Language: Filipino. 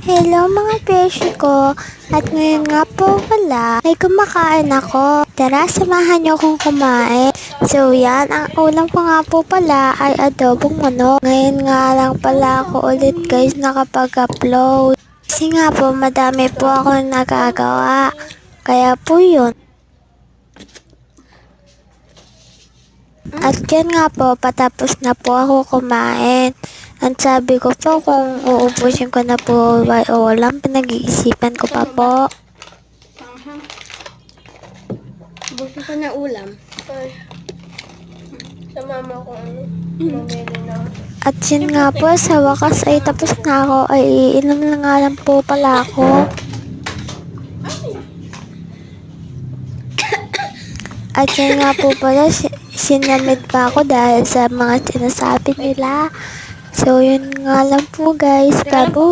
Hello mga beshi ko, at ngayon nga po pala ay kumakain ako. Tara, samahan niyo akong kumain. So yan, ang ulam ko nga po pala ay adobong manok. Ngayon nga lang pala ako ulit guys nakapag-upload. Kasi nga po madami po ako nagagawa. Kaya po yun. At yan nga po, patapos na po ako kumain. Ang sabi ko po kung uubusin ko na po ba o walang pinag-iisipan ko pa po. Busin ko na ulam. Ay. Sa mama ko mamili na. At yun nga po, sa wakas ay tapos na ako. Ay iinom na nga lang po pala ako. At yun nga po pala, sinamid pa ako dahil sa mga sinasabi nila. So yun nga lang po guys, babu!